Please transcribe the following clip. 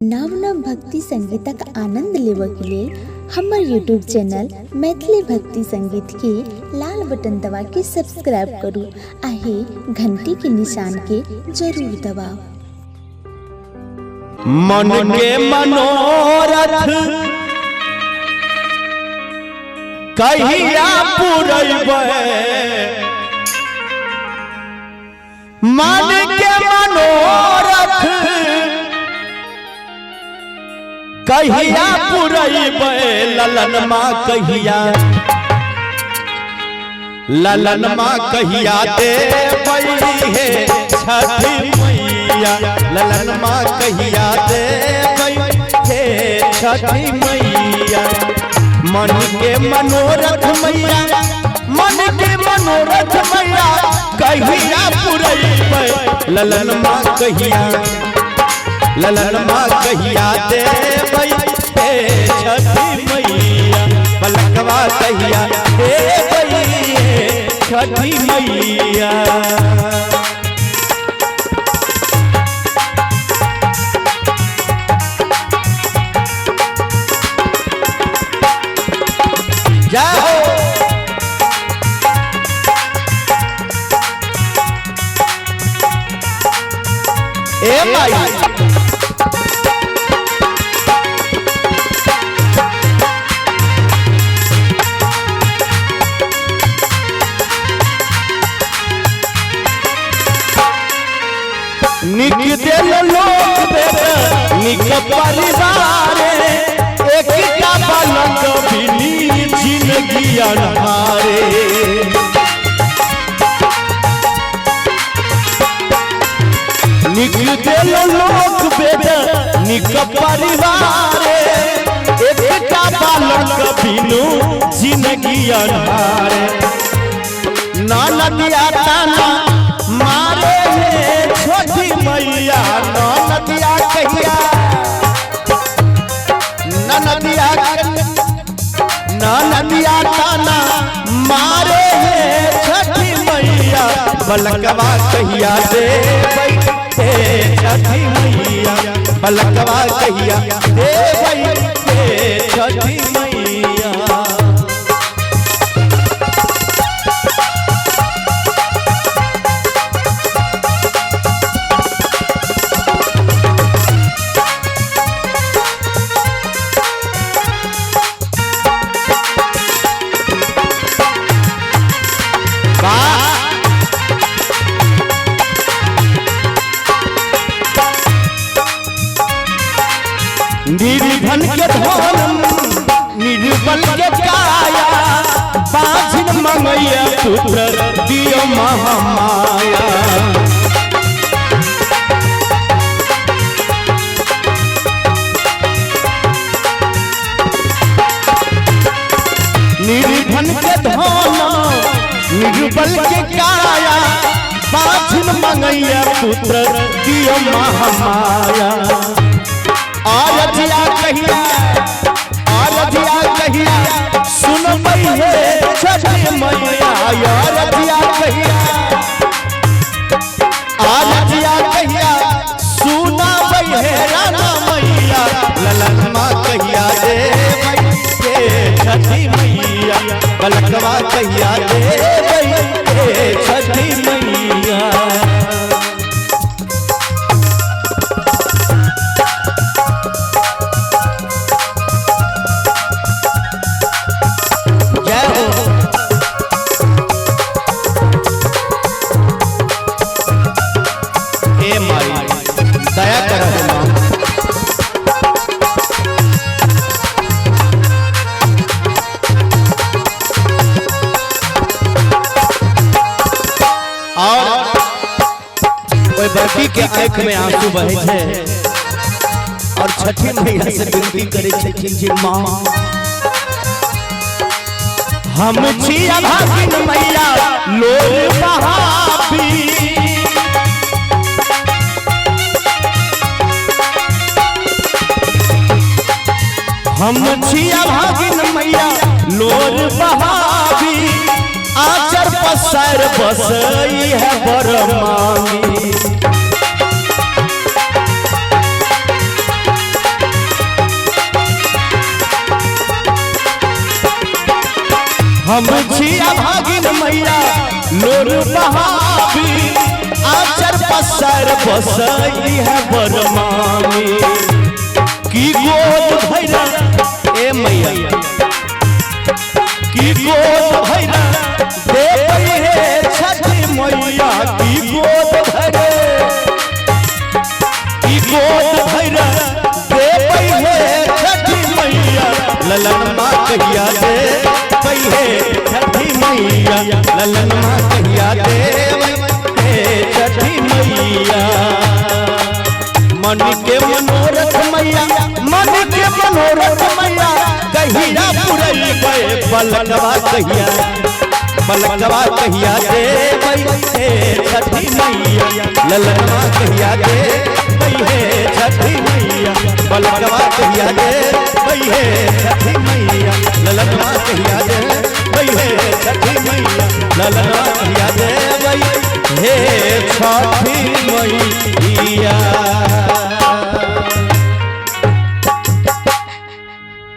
नव नव भक्ति संगीतक आनंद लेबक लेल हमर यूट्यूब चैनल मैथिली भक्ति संगीत के लाल बटन दबा के सब्सक्राइब करू आहे घंटी के निशान के जरूर दबाओ। मन के मनोरथ कहिया पुरैबे, मन के मनोरथ कहिया पुरैबे, ललन माँ कहिया देबै हे छठी मैया, ललन माँ कहिया देबै हे छठी मैया। मन के मनोरथ मैया, मन के मनोरथ मैया कहिया पुरैबे, ललन माँ कहिया देबै हे छठी मैया, पलकवा कहिया देबै हे छठी मैया। जाओ ए माई निक दिल लोग निक परिवार, एक का बालक बिनी जिंदगी अनहारे। निक दिल लोग निक परिवार, एक का बालक बिनु जिंदगी अनहारे। नदिया ताना मारे छोटी मैया, नदिया कहिया नदिया ताना मारे छठी मैया, बलकवा कहिया देबै हे छठी मैया, बलकवा कहिया देबै हे छठी मैया। निर्धन के धन निर्बल के काया, बाझिन मंगैया पुत्र दियो महामाया। निर्धन के धन निर्बल के काया, बाझिन मंगैया पुत्र दियो महामाया। आरजिया कहिया सुनबै हे छठी मैया, आरजिया कहिया सुनबै हे राना मैया, ललन माँ कहिया देबै हे छठी मैया, बलकवा कहिया देबै हे छठी मैया। दया कर और कोई बेटी के आंख में आंसू बहे छे और छठी मैया से विनती करे छथिन जे मां हम छिया भागिन मैया लोग बहाबी, हम छिया भागिन मैया लोर बहाबी, आचर पसर बसई है बरमामी। हम छिया भागिन मैया लोर बहावी आचर पसर बसई है बरमामी की गोद भैरा ए मैया की गोद भैरा दे है छठी मैया की गोद भैरा की गोद भैरा दे है छठी मैया ललन माँ कहिया दे है छठी मैया ललन माँ कहिया दे छठी मैया मन के मनोरथ मैया मन के मनोरथ मैया कहिया पुरई गए पलकवा कहिया दे छठी मैया ललन माँ कहिया दे छठी मैया पलकवा कहिया दे छठी मैया ललन माँ कहिया दे छठी मैया ललन माँ कहिया दे हे छठी